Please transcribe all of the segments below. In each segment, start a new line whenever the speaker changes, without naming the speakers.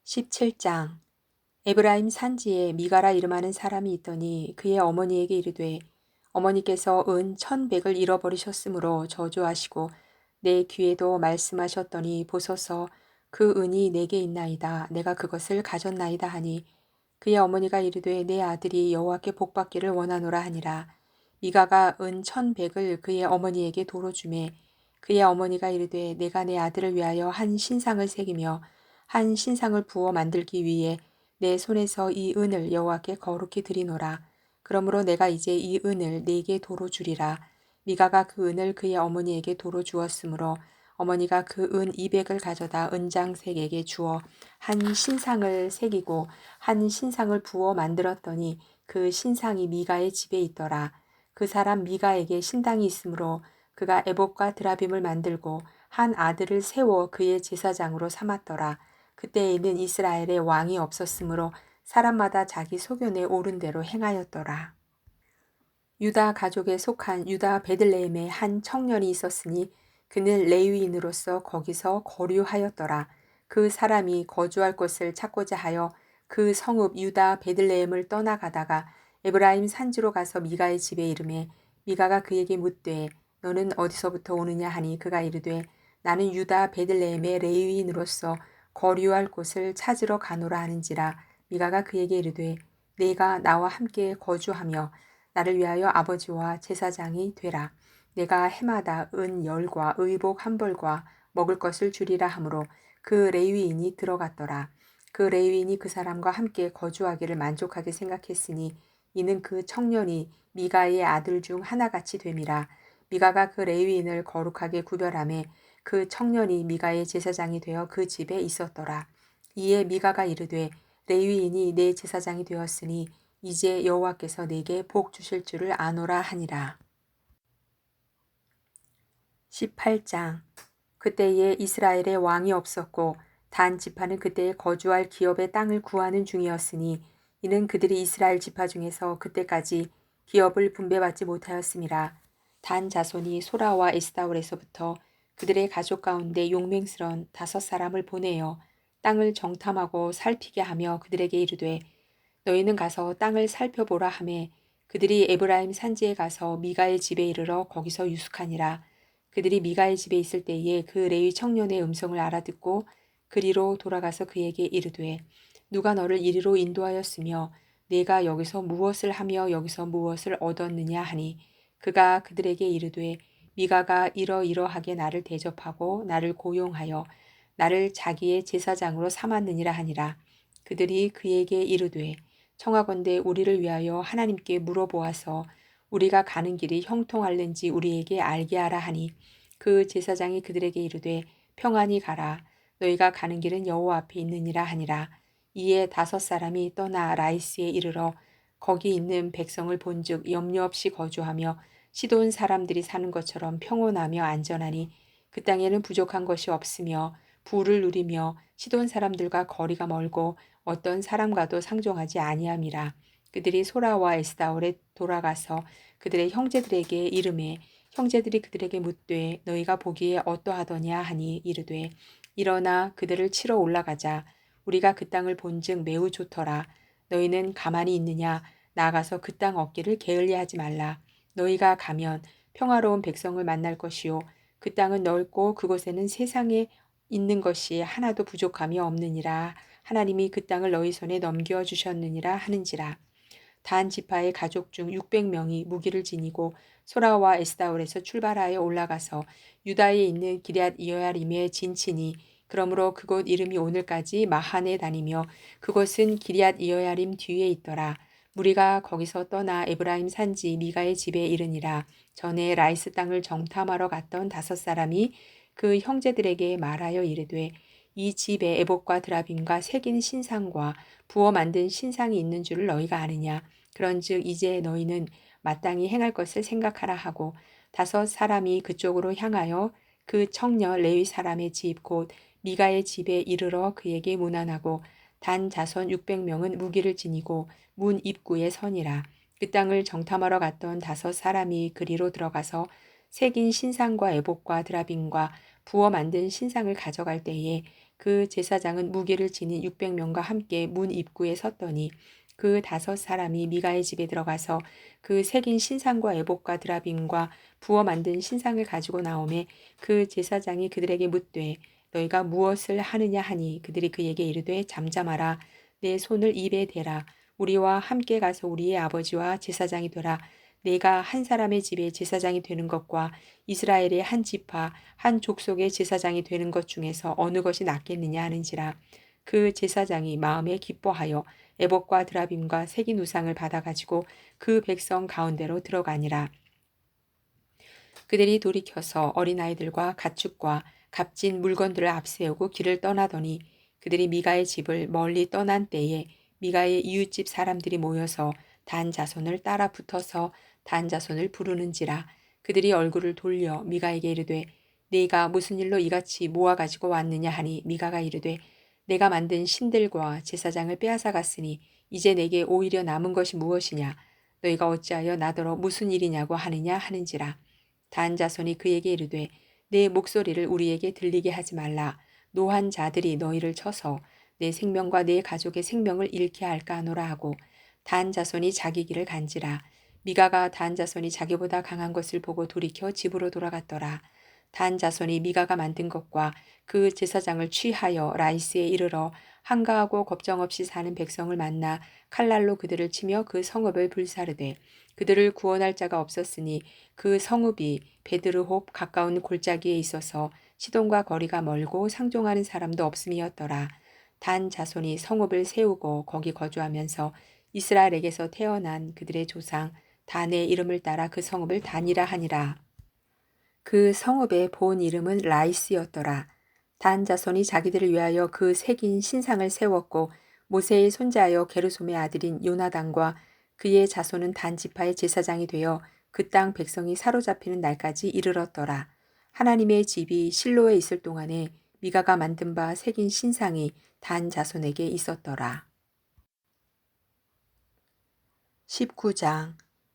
17장. 에브라임 산지에 미가라 이름하는 사람이 있더니 그의 어머니에게 이르되 어머니께서 은 1,100을 잃어버리셨으므로 저주하시고 내 귀에도 말씀하셨더니 보소서 그 은이 내게 있나이다. 내가 그것을 가졌나이다 하니 그의 어머니가 이르되 내 아들이 여호와께 복받기를 원하노라 하니라. 미가가 은 1,100을 그의 어머니에게 도로 주매 그의 어머니가 이르되 내가 내 아들을 위하여 한 신상을 새기며 한 신상을 부어 만들기 위해 내 손에서 이 은을 여호와께 거룩히 드리노라. 그러므로 내가 이제 이 은을 네게 도로 주리라. 미가가 그 은을 그의 어머니에게 도로 주었으므로 어머니가 그 은 200을 가져다 은장색에게 주어 한 신상을 새기고 한 신상을 부어 만들었더니 그 신상이 미가의 집에 있더라. 그 사람 미가에게 신당이 있으므로 그가 에봇과 드라빔을 만들고 한 아들을 세워 그의 제사장으로 삼았더라. 그때에는 이스라엘에 왕이 없었으므로 사람마다 자기 소견에 옳은 대로 행하였더라. 유다 가족에 속한 유다 베들레헴에 한 청년이 있었으니 그는 레위인으로서 거기서 거류하였더라. 그 사람이 거주할 곳을 찾고자 하여 그 성읍 유다 베들레헴을 떠나가다가 에브라임 산지로 가서 미가의 집에 이르매 미가가 그에게 묻되 너는 어디서부터 오느냐 하니 그가 이르되 나는 유다 베들레헴의 레위인으로서 거류할 곳을 찾으러 가노라 하는지라. 미가가 그에게 이르되 내가 나와 함께 거주하며 나를 위하여 아버지와 제사장이 되라. 내가 해마다 은 10과 의복 1벌과 먹을 것을 주리라 하므로 그 레위인이 들어갔더라. 그 레위인이 그 사람과 함께 거주하기를 만족하게 생각했으니 이는 그 청년이 미가의 아들 중 하나같이 됨이라. 미가가 그 레위인을 거룩하게 구별하매 그 청년이 미가의 제사장이 되어 그 집에 있었더라. 이에 미가가 이르되 레위인이 내 제사장이 되었으니 이제 여호와께서 내게 복 주실 줄을 아노라 하니라. 18장. 그때에 이스라엘에 왕이 없었고 단 지파는 그때에 거주할 기업의 땅을 구하는 중이었으니 이는 그들이 이스라엘 지파 중에서 그때까지 기업을 분배받지 못하였음이라. 단 자손이 소라와 에스다올에서부터 그들의 가족 가운데 용맹스런 5사람을 보내어 땅을 정탐하고 살피게 하며 그들에게 이르되 너희는 가서 땅을 살펴보라 하매 그들이 에브라임 산지에 가서 미가의 집에 이르러 거기서 유숙하니라. 그들이 미가의 집에 있을 때에 그 레위 청년의 음성을 알아듣고 그리로 돌아가서 그에게 이르되 누가 너를 이리로 인도하였으며 내가 여기서 무엇을 하며 여기서 무엇을 얻었느냐 하니 그가 그들에게 이르되 미가가 이러이러하게 나를 대접하고 나를 고용하여 나를 자기의 제사장으로 삼았느니라 하니라. 그들이 그에게 이르되 청하건대 우리를 위하여 하나님께 물어보아서 우리가 가는 길이 형통할는지 우리에게 알게 하라 하니 그 제사장이 그들에게 이르되 평안히 가라. 너희가 가는 길은 여호와 앞에 있느니라 하니라. 이에 5사람이 떠나 라이스에 이르러 거기 있는 백성을 본즉 염려 없이 거주하며 시돈 사람들이 사는 것처럼 평온하며 안전하니 그 땅에는 부족한 것이 없으며 부를 누리며 시돈 사람들과 거리가 멀고 어떤 사람과도 상종하지 아니함이라. 그들이 소라와 에스다올에 돌아가서 그들의 형제들에게 이르매 형제들이 그들에게 묻되 너희가 보기에 어떠하더냐 하니 이르되 일어나 그들을 치러 올라가자. 우리가 그 땅을 본즉 매우 좋더라. 너희는 가만히 있느냐? 나아가서 그 땅 얻기를 게을리하지 말라. 너희가 가면 평화로운 백성을 만날 것이요 그 땅은 넓고 그곳에는 세상에 있는 것이 하나도 부족함이 없느니라. 하나님이 그 땅을 너희 손에 넘겨주셨느니라 하는지라. 단 지파의 가족 중 600명이 무기를 지니고 소라와 에스다올에서 출발하여 올라가서 유다에 있는 기럇 여야림에 진치니 그러므로 그곳 이름이 오늘까지 마한에 다니며 그곳은 기럇 여야림 뒤에 있더라. 무리가 거기서 떠나 에브라임 산지 미가의 집에 이르니라. 전에 라이스 땅을 정탐하러 갔던 5사람이 그 형제들에게 말하여 이르되 이 집에 에봇과 드라빔과 새긴 신상과 부어 만든 신상이 있는 줄을 너희가 아느냐. 그런즉 이제 너희는 마땅히 행할 것을 생각하라 하고 5사람이 그쪽으로 향하여 그 청년 레위 사람의 집 곧 미가의 집에 이르러 그에게 문안하고 단 자손 600명은 무기를 지니고 문 입구에 서니라. 그 땅을 정탐하러 갔던 5사람이 그리로 들어가서 새긴 신상과 에봇과 드라빔과 부어 만든 신상을 가져갈 때에 그 제사장은 무기를 지닌 600명과 함께 문 입구에 섰더니 그 5사람이 미가의 집에 들어가서 그 새긴 신상과 에봇과 드라빔과 부어 만든 신상을 가지고 나오매 그 제사장이 그들에게 묻되 너희가 무엇을 하느냐 하니 그들이 그에게 이르되 잠잠하라 내 손을 입에 대라 우리와 함께 가서 우리의 아버지와 제사장이 되라 내가 한 사람의 집에 제사장이 되는 것과 이스라엘의 한 지파 한 족속의 제사장이 되는 것 중에서 어느 것이 낫겠느냐 하는지라 그 제사장이 마음에 기뻐하여 에봇과 드라빔과 새긴 우상을 받아가지고 그 백성 가운데로 들어가니라. 그들이 돌이켜서 어린아이들과 가축과 값진 물건들을 앞세우고 길을 떠나더니 그들이 미가의 집을 멀리 떠난 때에 미가의 이웃집 사람들이 모여서 단 자손을 따라 붙어서 단 자손을 부르는지라 그들이 얼굴을 돌려 미가에게 이르되 네가 무슨 일로 이같이 모아 가지고 왔느냐 하니 미가가 이르되 내가 만든 신들과 제사장을 빼앗아 갔으니 이제 내게 오히려 남은 것이 무엇이냐 너희가 어찌하여 나더러 무슨 일이냐고 하느냐 하는지라 단 자손이 그에게 이르되 내 목소리를 우리에게 들리게 하지 말라 노한 자들이 너희를 쳐서 내 생명과 내 가족의 생명을 잃게 할까 하노라 하고 단 자손이 자기 길을 간지라 미가가 단 자손이 자기보다 강한 것을 보고 돌이켜 집으로 돌아갔더라. 단 자손이 미가가 만든 것과 그 제사장을 취하여 라이스에 이르러 한가하고 걱정 없이 사는 백성을 만나 칼날로 그들을 치며 그 성읍을 불사르되 그들을 구원할 자가 없었으니 그 성읍이 베드르홉 가까운 골짜기에 있어서 시돈과 거리가 멀고 상종하는 사람도 없음이었더라. 단 자손이 성읍을 세우고 거기 거주하면서 이스라엘에게서 태어난 그들의 조상 단의 이름을 따라 그 성읍을 단이라 하니라. 그 성읍의 본 이름은 라이스였더라. 단 자손이 자기들을 위하여 그 새긴 신상을 세웠고 모세의 손자여 게르솜의 아들인 요나단과 그의 자손은 단 지파의 제사장이 되어 그 땅 백성이 사로잡히는 날까지 이르렀더라. 하나님의 집이 실로에 있을 동안에 미가가 만든 바 새긴 신상이 단 자손에게 있었더라. 19장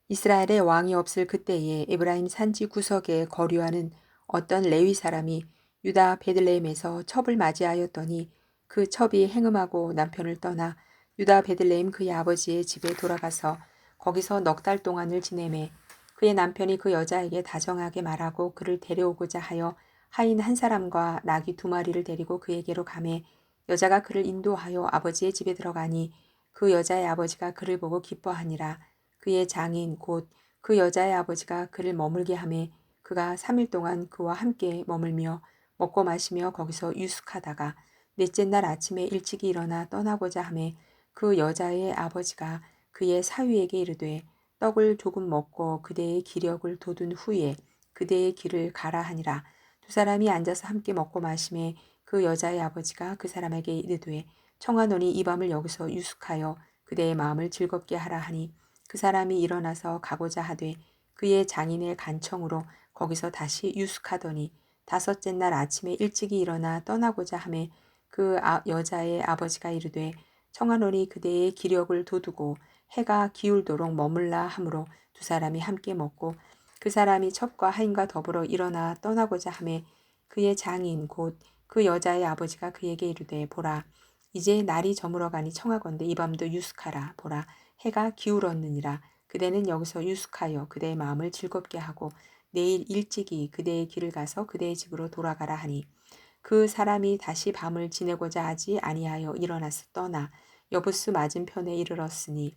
이스라엘의 왕이 없을 그때에 에브라임 산지 구석에 거류하는 어떤 레위 사람이 유다 베들레헴에서 첩을 맞이하였더니 그 첩이 행음하고 남편을 떠나 유다 베들레헴 그의 아버지의 집에 돌아가서 거기서 넉 달 동안을 지내매 그의 남편이 그 여자에게 다정하게 말하고 그를 데려오고자 하여 하인 한 사람과 나귀 2마리를 데리고 그에게로 가매 여자가 그를 인도하여 아버지의 집에 들어가니 그 여자의 아버지가 그를 보고 기뻐하니라. 그의 장인 곧 그 여자의 아버지가 그를 머물게 하매 그가 3일 동안 그와 함께 머물며 먹고 마시며 거기서 유숙하다가 넷째 날 아침에 일찍이 일어나 떠나고자 하매 그 여자의 아버지가 그의 사위에게 이르되 떡을 조금 먹고 그대의 기력을 돋운 후에 그대의 길을 가라 하니라. 두 사람이 앉아서 함께 먹고 마시매 그 여자의 아버지가 그 사람에게 이르되 청하노니 이 밤을 여기서 유숙하여 그대의 마음을 즐겁게 하라 하니 그 사람이 일어나서 가고자 하되 그의 장인의 간청으로 거기서 다시 유숙하더니 5째 날 아침에 일찍이 일어나 떠나고자 하매 그 여자의 아버지가 이르되 청하노니 그대의 기력을 돋우고 해가 기울도록 머물라 하므로 두 사람이 함께 먹고 그 사람이 첩과 하인과 더불어 일어나 떠나고자 하매 그의 장인 곧 그 여자의 아버지가 그에게 이르되 보라 이제 날이 저물어가니 청하건대 이 밤도 유숙하라. 보라 해가 기울었느니라. 그대는 여기서 유숙하여 그대의 마음을 즐겁게 하고 내일 일찍이 그대의 길을 가서 그대의 집으로 돌아가라 하니 그 사람이 다시 밤을 지내고자 하지 아니하여 일어나서 떠나 여부스 맞은편에 이르렀으니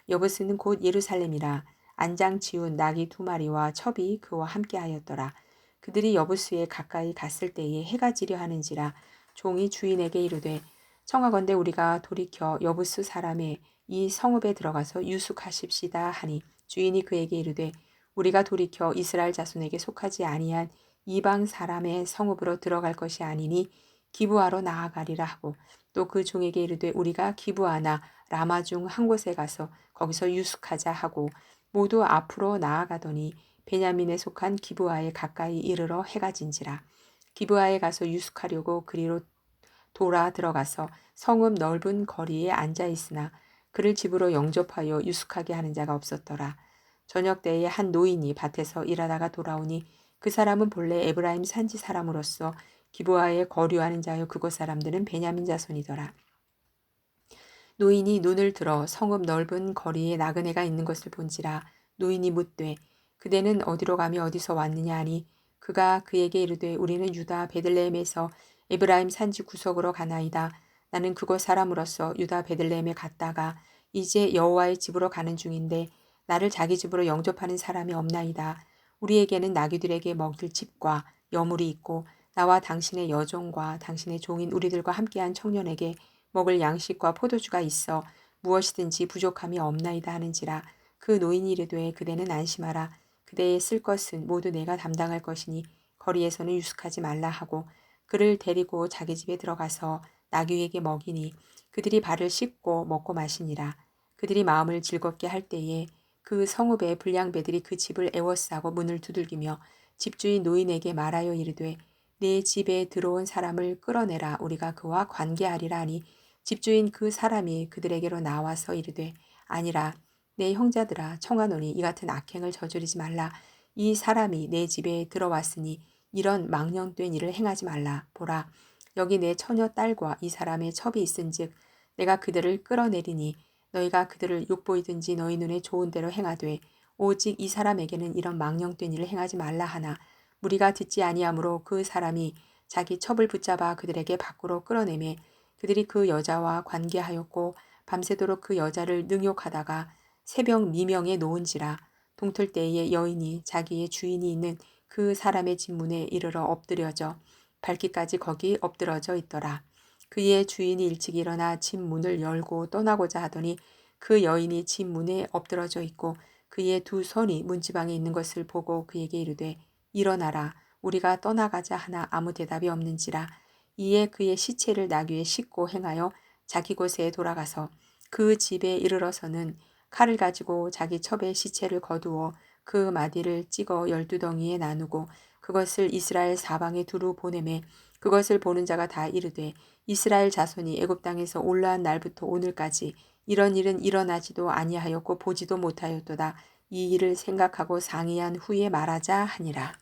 여부스는 곧 예루살렘이라. 안장 지운 나귀 2마리와 첩이 그와 함께하였더라. 그들이 여부스에 가까이 갔을 때에 해가 지려 하는지라 종이 주인에게 이르되 청하건대 우리가 돌이켜 여부스 사람의 이 성읍에 들어가서 유숙하십시다 하니 주인이 그에게 이르되 우리가 돌이켜 이스라엘 자손에게 속하지 아니한 이방 사람의 성읍으로 들어갈 것이 아니니 기브아로 나아가리라 하고 또 그 종에게 이르되 우리가 기브아나 라마 중 한 곳에 가서 거기서 유숙하자 하고 모두 앞으로 나아가더니 베냐민에 속한 기브아에 가까이 이르러 해가 진지라. 기브아에 가서 유숙하려고 그리로 돌아 들어가서 성읍 넓은 거리에 앉아 있으나 그를 집으로 영접하여 유숙하게 하는 자가 없었더라. 저녁 때에 한 노인이 밭에서 일하다가 돌아오니 그 사람은 본래 에브라임 산지 사람으로서 기브아에 거류하는 자요 그곳 사람들은 베냐민 자손이더라. 노인이 눈을 들어 성읍 넓은 거리에 나그네가 있는 것을 본지라. 노인이 묻되 그대는 어디로 가며 어디서 왔느냐 하니 그가 그에게 이르되 우리는 유다 베들레헴에서 에브라임 산지 구석으로 가나이다. 나는 그곳 사람으로서 유다 베들레헴에 갔다가 이제 여호와의 집으로 가는 중인데 나를 자기 집으로 영접하는 사람이 없나이다. 우리에게는 나귀들에게 먹일 집과 여물이 있고 나와 당신의 여종과 당신의 종인 우리들과 함께한 청년에게 먹을 양식과 포도주가 있어 무엇이든지 부족함이 없나이다 하는지라. 그 노인이 이르되 그대는 안심하라. 그대의 쓸 것은 모두 내가 담당할 것이니 거리에서는 유숙하지 말라 하고 그를 데리고 자기 집에 들어가서 나귀에게 먹이니 그들이 발을 씻고 먹고 마시니라. 그들이 마음을 즐겁게 할 때에 그 성읍의 불량배들이 그 집을 애워싸고 문을 두들기며 집주인 노인에게 말하여 이르되 내 집에 들어온 사람을 끌어내라. 우리가 그와 관계하리라 하니 집주인 그 사람이 그들에게로 나와서 이르되 아니라 내 형제들아 청하노니 이 같은 악행을 저지르지 말라. 이 사람이 내 집에 들어왔으니 이런 망령된 일을 행하지 말라. 보라 여기 내 처녀 딸과 이 사람의 첩이 있은즉 내가 그들을 끌어내리니 너희가 그들을 욕보이든지 너희 눈에 좋은 대로 행하되 오직 이 사람에게는 이런 망령된 일을 행하지 말라 하나 무리가 듣지 아니하므로 그 사람이 자기 첩을 붙잡아 그들에게 밖으로 끌어내매 그들이 그 여자와 관계하였고 밤새도록 그 여자를 능욕하다가 새벽 미명에 놓은지라. 동틀 때에 여인이 자기의 주인이 있는 그 사람의 집 문에 이르러 엎드려져 밝기까지 거기 엎드러져 있더라. 그의 주인이 일찍 일어나 집 문을 열고 떠나고자 하더니 그 여인이 집 문에 엎드러져 있고 그의 두 손이 문지방에 있는 것을 보고 그에게 이르되 일어나라 우리가 떠나가자 하나 아무 대답이 없는지라. 이에 그의 시체를 나귀에 싣고 행하여 자기 곳에 돌아가서 그 집에 이르러서는 칼을 가지고 자기 첩의 시체를 거두어 그 마디를 찍어 12덩이에 나누고 그것을 이스라엘 사방에 두루 보내매 그것을 보는 자가 다 이르되 이스라엘 자손이 애굽 땅에서 올라온 날부터 오늘까지 이런 일은 일어나지도 아니하였고 보지도 못하였도다. 이 일을 생각하고 상의한 후에 말하자 하니라.